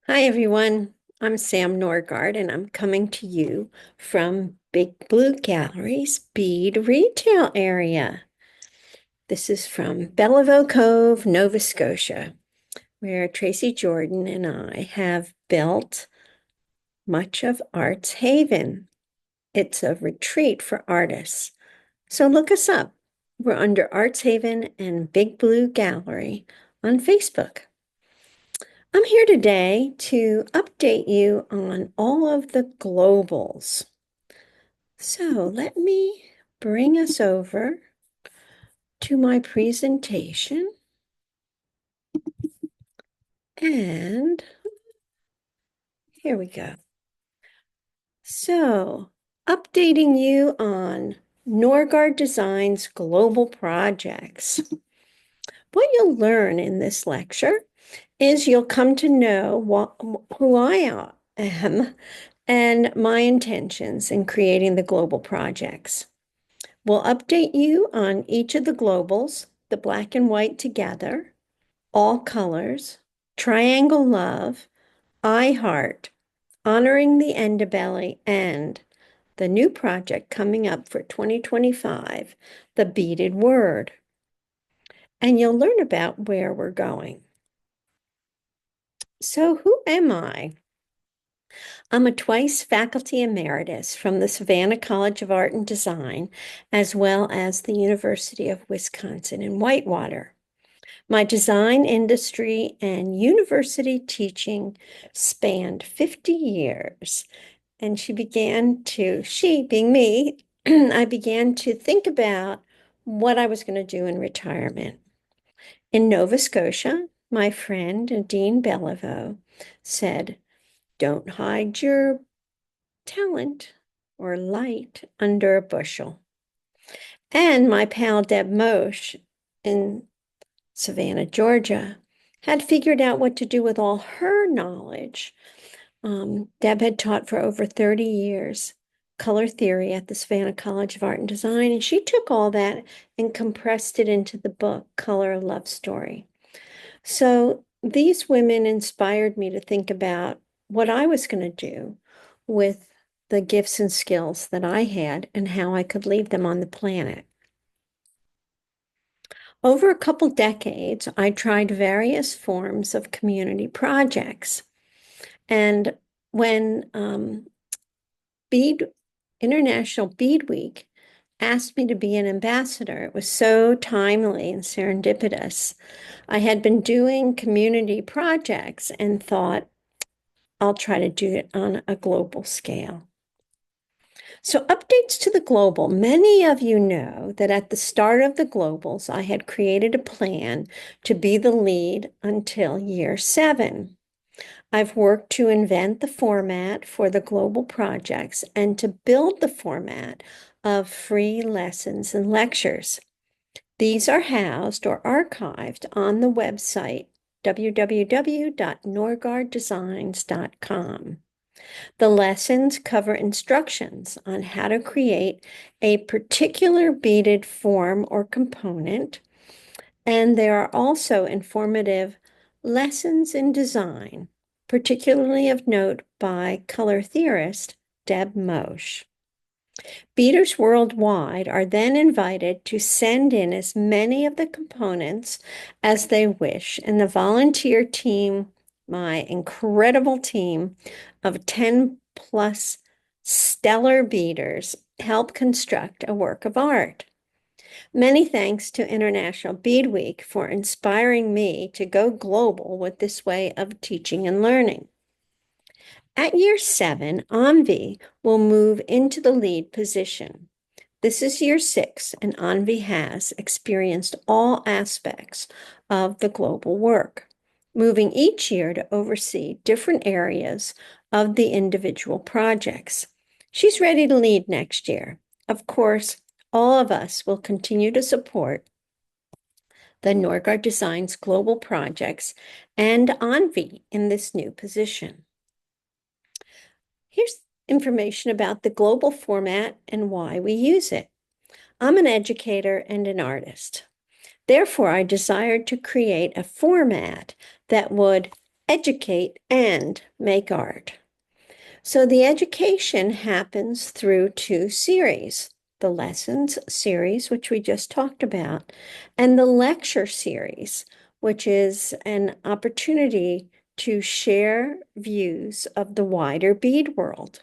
Hi, everyone. I'm Sam Norgard, and I'm coming to you from Big Blue Gallery's bead retail area. This is from Belleville Cove, Nova Scotia, where Tracy Jordan and I have built much of Arts Haven. It's a retreat for artists. So look us up. We're under Arts Haven and Big Blue Gallery on Facebook. I'm here today to update you on all of the globals. So let me bring us over to my presentation. And here we go. So, updating you on Norgard Design's global projects. What you'll learn in this lecture is you'll come to know who I am and my intentions in creating the global projects. We'll update you on each of the globals, the black and white together, all colors, triangle love, I heart, honoring the underbelly, and the new project coming up for 2025, the beaded word. And you'll learn about where we're going. So who am I? I'm a twice faculty emeritus from the Savannah College of Art and Design, as well as the University of Wisconsin in Whitewater. My design industry and university teaching spanned 50 years. And she being me, I began to think about what I was going to do in retirement. In Nova Scotia, my friend Dean Beliveau said, "Don't hide your talent or light under a bushel." And my pal Deb Moshe in Savannah, Georgia, had figured out what to do with all her knowledge. Deb had taught for over 30 years color theory at the Savannah College of Art and Design, and she took all that and compressed it into the book, Color a Love Story. So these women inspired me to think about what I was going to do with the gifts and skills that I had and how I could leave them on the planet. Over a couple decades, I tried various forms of community projects. And when Bead International Bead Week asked me to be an ambassador, it was so timely and serendipitous. I had been doing community projects and thought, I'll try to do it on a global scale. So, updates to the global. Many of you know that at the start of the globals, I had created a plan to be the lead until year 7. I've worked to invent the format for the global projects and to build the format of free lessons and lectures. These are housed or archived on the website www.norgarddesigns.com. The lessons cover instructions on how to create a particular beaded form or component, and there are also informative lessons in design, particularly of note by color theorist Deb Moshe. Beaders worldwide are then invited to send in as many of the components as they wish, and the volunteer team, my incredible team of 10 plus stellar beaders, help construct a work of art. Many thanks to International Bead Week for inspiring me to go global with this way of teaching and learning. At year 7, Anvi will move into the lead position. This is year 6, and Anvi has experienced all aspects of the global work, moving each year to oversee different areas of the individual projects. She's ready to lead next year. Of course, all of us will continue to support the Norgard Designs global projects and Anvi in this new position. Here's information about the global format and why we use it. I'm an educator and an artist. Therefore, I desired to create a format that would educate, and make art. So the education happens through two series, the lessons series, which we just talked about, and the lecture series, which is an opportunity to share views of the wider bead world.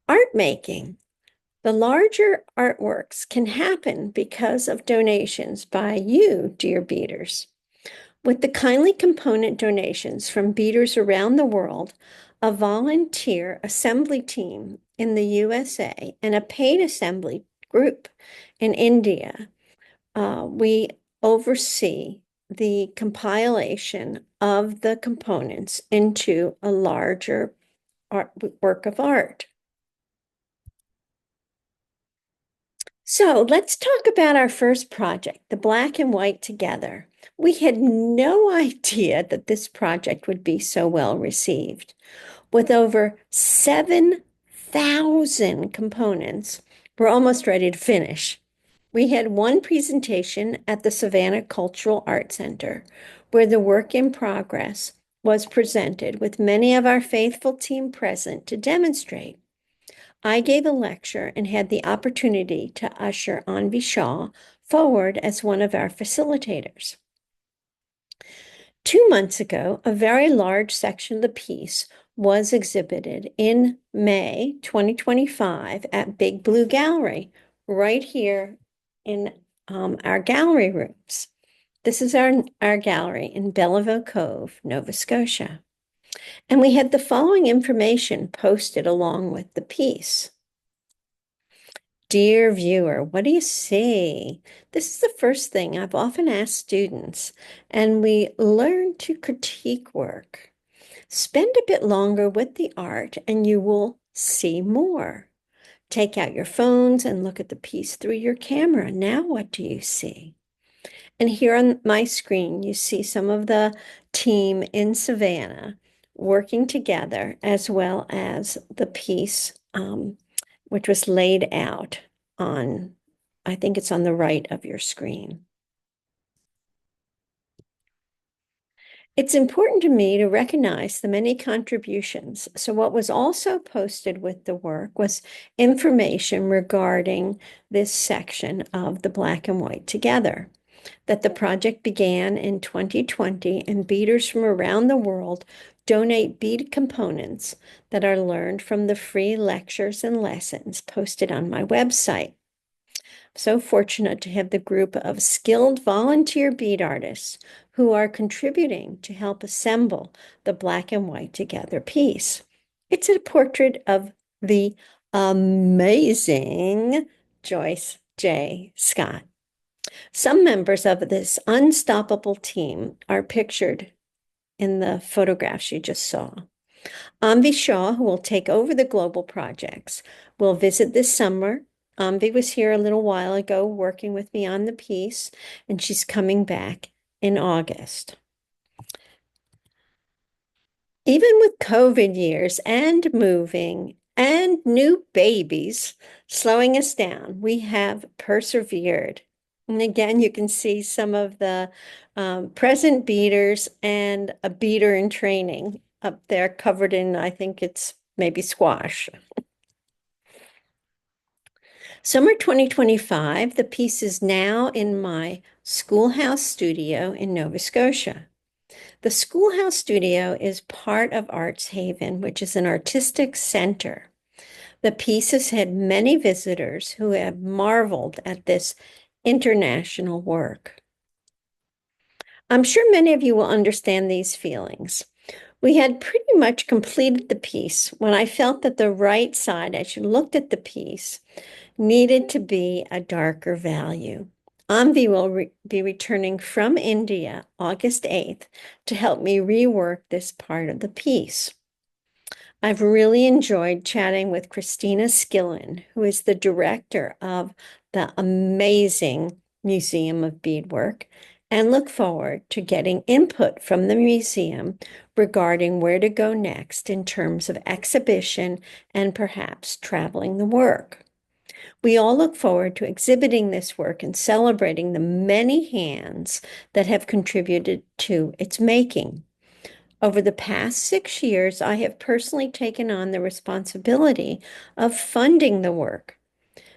Art making. The larger artworks can happen because of donations by you, dear beaders. With the kindly component donations from beaders around the world, a volunteer assembly team in the USA, and a paid assembly group in India, we oversee the compilation of the components into a larger work of art. So let's talk about our first project, the black and white together. We had no idea that this project would be so well received. With over 7,000 components, we're almost ready to finish. We had one presentation at the Savannah Cultural Arts Center, where the work in progress was presented with many of our faithful team present to demonstrate. I gave a lecture and had the opportunity to usher Anvi Shaw forward as one of our facilitators. 2 months ago, a very large section of the piece was exhibited in May 2025 at Big Blue Gallery, right here in our gallery rooms. This is our gallery in Belleville Cove, Nova Scotia. And we had the following information posted along with the piece. Dear viewer, what do you see? This is the first thing I've often asked students, and we learn to critique work. Spend a bit longer with the art and you will see more. Take out your phones and look at the piece through your camera. Now what do you see? And here on my screen, you see some of the team in Savannah working together, as well as the piece, which was laid out on, I think it's on the right of your screen. It's important to me to recognize the many contributions. So what was also posted with the work was information regarding this section of the black and white together, that the project began in 2020 and beaders from around the world donate bead components that are learned from the free lectures and lessons posted on my website. So fortunate to have the group of skilled volunteer bead artists who are contributing to help assemble the black and white together piece. It's a portrait of the amazing Joyce J. Scott. Some members of this unstoppable team are pictured in the photographs you just saw. Amvi Shaw, who will take over the global projects, will visit this summer. Amvi was here a little while ago working with me on the piece, and she's coming back in August. Even with COVID years and moving and new babies slowing us down, we have persevered. And again, you can see some of the present beaters and a beater in training up there covered in, I think it's maybe squash. Summer 2025, the piece is now in my schoolhouse studio in Nova Scotia. The schoolhouse studio is part of Arts Haven, which is an artistic center. The piece has had many visitors who have marveled at this international work. I'm sure many of you will understand these feelings. We had pretty much completed the piece when I felt that the right side, as you looked at the piece, needed to be a darker value. Amvi will be returning from India August 8th to help me rework this part of the piece. I've really enjoyed chatting with Christina Skillen, who is the director of the amazing Museum of Beadwork, and look forward to getting input from the museum regarding where to go next in terms of exhibition and perhaps traveling the work. We all look forward to exhibiting this work and celebrating the many hands that have contributed to its making. Over the past 6 years, I have personally taken on the responsibility of funding the work.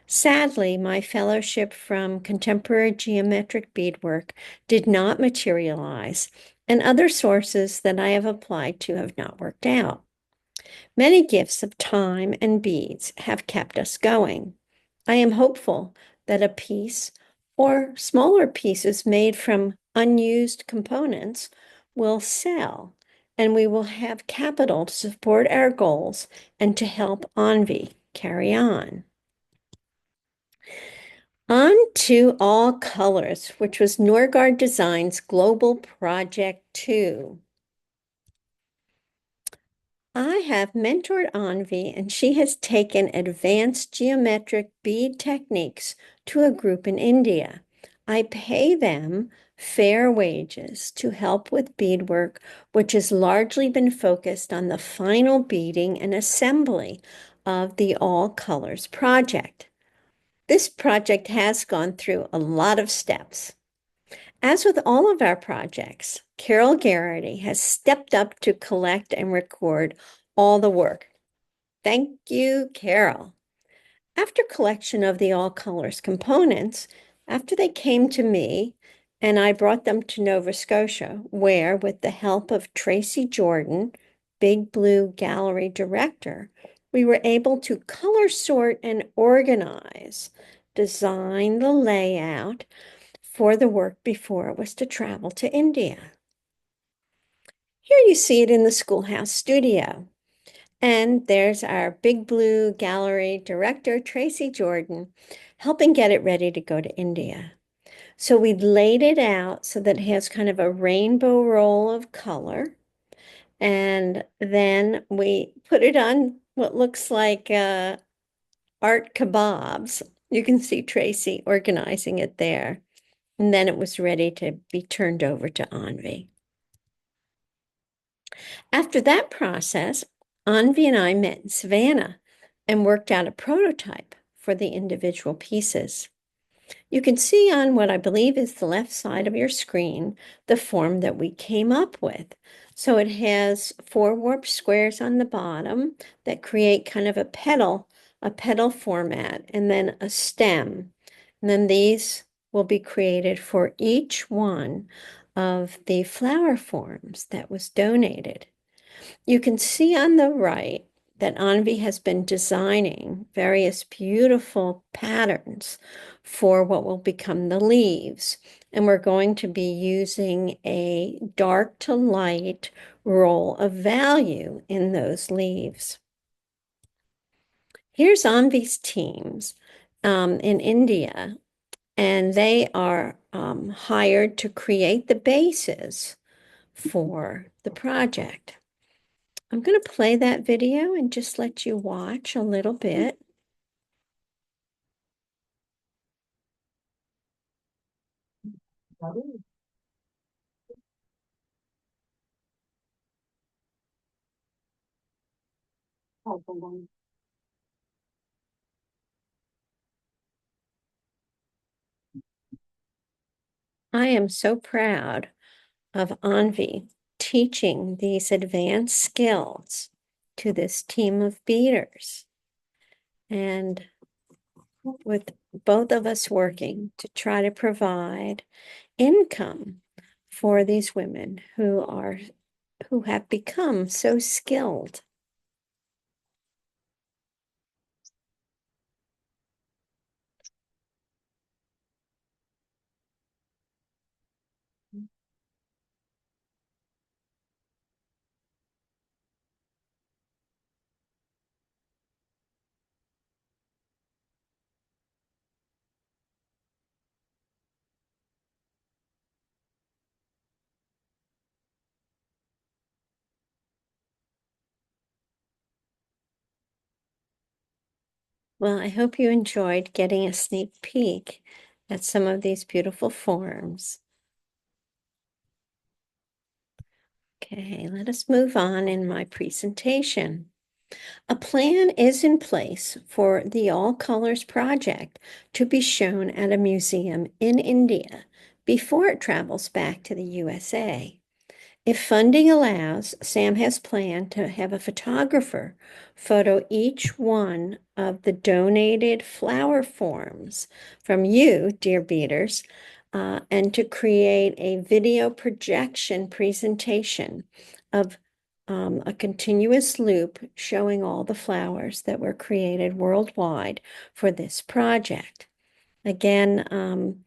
Sadly, my fellowship from contemporary geometric beadwork did not materialize, and other sources that I have applied to have not worked out. Many gifts of time and beads have kept us going. I am hopeful that a piece or smaller pieces made from unused components will sell, and we will have capital to support our goals and to help Envy carry on. On to All Colors, which was Norgard Design's global project too. I have mentored Anvi, and she has taken advanced geometric bead techniques to a group in India. I pay them fair wages to help with beadwork, which has largely been focused on the final beading and assembly of the All Colors project. This project has gone through a lot of steps. As with all of our projects, Carol Garrity has stepped up to collect and record all the work. Thank you, Carol. After collection of the all colors components, after they came to me, and I brought them to Nova Scotia, where, with the help of Tracy Jordan, Big Blue Gallery director, we were able to color sort and organize, design the layout for the work before it was to travel to India. Here you see it in the schoolhouse studio. And there's our Big Blue Gallery director, Tracy Jordan, helping get it ready to go to India. So we laid it out so that it has kind of a rainbow roll of color. And then we put it on what looks like art kebabs. You can see Tracy organizing it there. And then it was ready to be turned over to Anvi. After that process, Anvi and I met in Savannah and worked out a prototype for the individual pieces. You can see on what I believe is the left side of your screen the form that we came up with. So it has 4 warped squares on the bottom that create kind of a petal format, and then a stem. And then these will be created for each one of the flower forms that was donated. You can see on the right that Anvi has been designing various beautiful patterns for what will become the leaves. And we're going to be using a dark to light roll of value in those leaves. Here's Anvi's teams in India, and they are hired to create the bases for the project. I'm going to play that video and just let you watch a little bit. I am so proud of Anvi teaching these advanced skills to this team of beaters, and with both of us working to try to provide income for these women who have become so skilled. Well, I hope you enjoyed getting a sneak peek at some of these beautiful forms. Okay, let us move on in my presentation. A plan is in place for the All Colors project to be shown at a museum in India before it travels back to the USA. If funding allows, Sam has planned to have a photographer photo each one of the donated flower forms from you, dear beaters, and to create a video projection presentation of a continuous loop showing all the flowers that were created worldwide for this project. Again,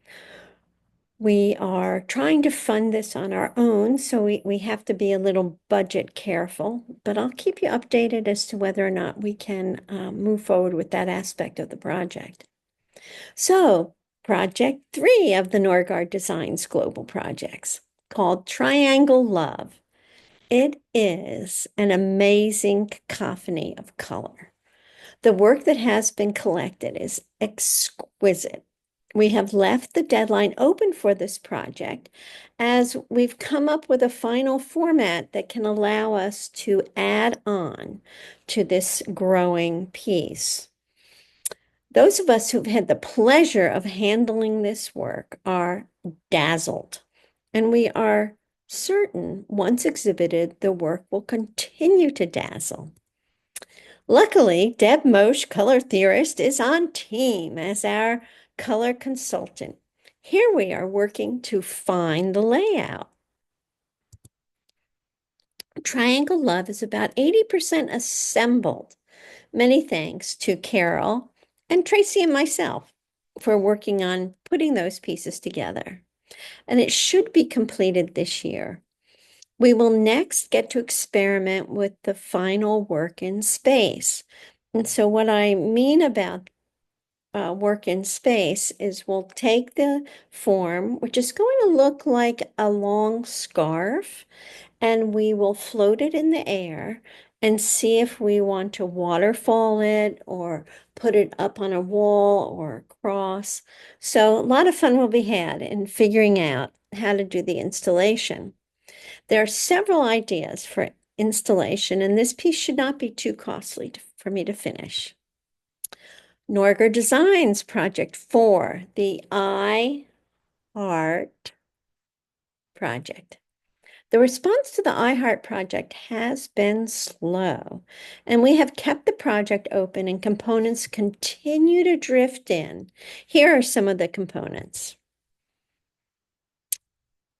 we are trying to fund this on our own, so we have to be a little budget careful, but I'll keep you updated as to whether or not we can move forward with that aspect of the project. So, project 3 of the Norgard Designs Global Projects, called Triangle Love. It is an amazing cacophony of color. The work that has been collected is exquisite. We have left the deadline open for this project as we've come up with a final format that can allow us to add on to this growing piece. Those of us who've had the pleasure of handling this work are dazzled, and we are certain once exhibited, the work will continue to dazzle. Luckily, Deb Moshe, color theorist, is on team as our color consultant. Here we are working to find the layout. Triangle Love is about 80% assembled. Many thanks to Carol and Tracy and myself for working on putting those pieces together. And it should be completed this year. We will next get to experiment with the final work in space. And so what I mean about work in space is we'll take the form, which is going to look like a long scarf, and we will float it in the air and see if we want to waterfall it or put it up on a wall or across. So a lot of fun will be had in figuring out how to do the installation. There are several ideas for installation, and this piece should not be too costly for me to finish. Norgard Designs Project 4, the I Heart project. The response to the I Heart project has been slow, and we have kept the project open and components continue to drift in. Here are some of the components.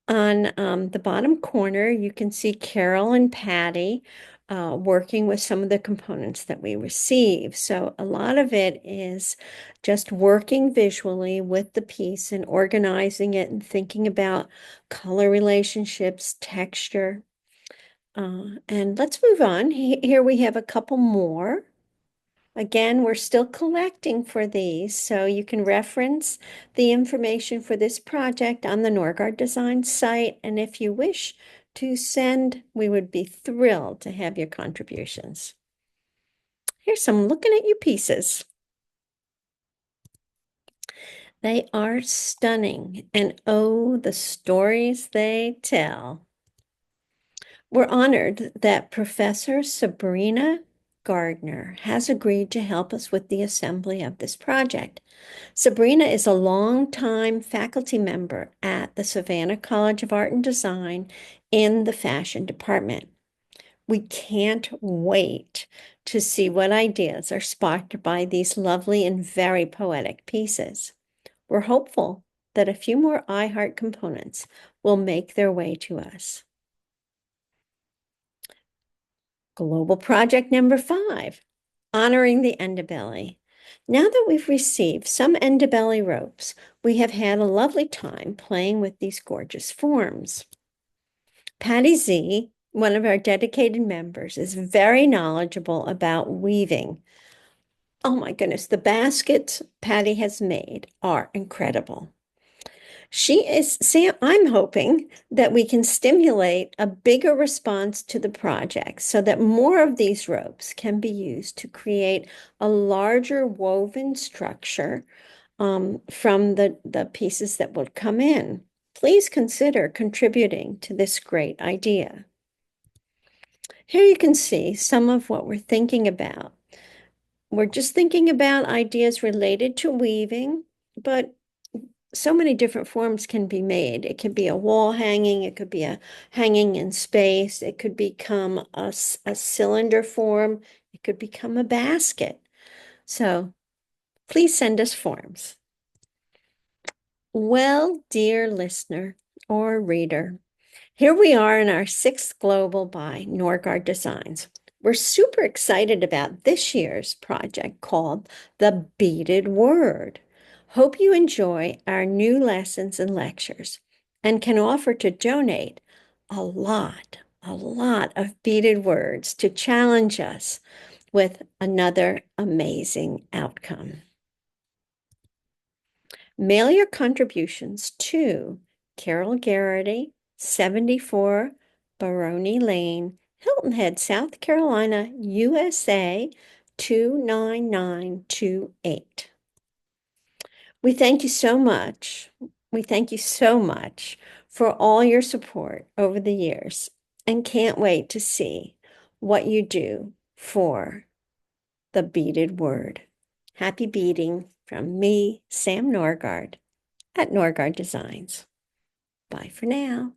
On the bottom corner, you can see Carol and Patty working with some of the components that we receive. So a lot of it is just working visually with the piece and organizing it and thinking about color relationships, texture. And let's move on. Here we have a couple more. Again, we're still collecting for these, so you can reference the information for this project on the Norgard Design site. And if you wish to send, we would be thrilled to have your contributions. Here's some looking at you pieces. They are stunning, and oh, the stories they tell. We're honored that Professor Sabrina Gardner has agreed to help us with the assembly of this project. Sabrina is a longtime faculty member at the Savannah College of Art and Design in the fashion department. We can't wait to see what ideas are sparked by these lovely and very poetic pieces. We're hopeful that a few more I Heart components will make their way to us. Global project number 5, honoring the underbelly. Now that we've received some underbelly ropes, we have had a lovely time playing with these gorgeous forms. Patty Z, one of our dedicated members, is very knowledgeable about weaving. Oh my goodness, the baskets Patty has made are incredible. I'm hoping that we can stimulate a bigger response to the project so that more of these ropes can be used to create a larger woven structure from the pieces that will come in. Please consider contributing to this great idea. Here you can see some of what we're thinking about. We're just thinking about ideas related to weaving, but so many different forms can be made. It could be a wall hanging, it could be a hanging in space, it could become a cylinder form, it could become a basket. So please send us forms. Well, dear listener or reader, here we are in our sixth global by Norgard Designs. We're super excited about this year's project called The Beaded Word. Hope you enjoy our new lessons and lectures and can offer to donate a lot of beaded words to challenge us with another amazing outcome. Mail your contributions to Carol Garrity, 74 Baroni Lane, Hilton Head, South Carolina, USA 29928. We thank you so much. We thank you so much for all your support over the years and can't wait to see what you do for the beaded word. Happy beading from me, Sam Norgard, at Norgard Designs. Bye for now.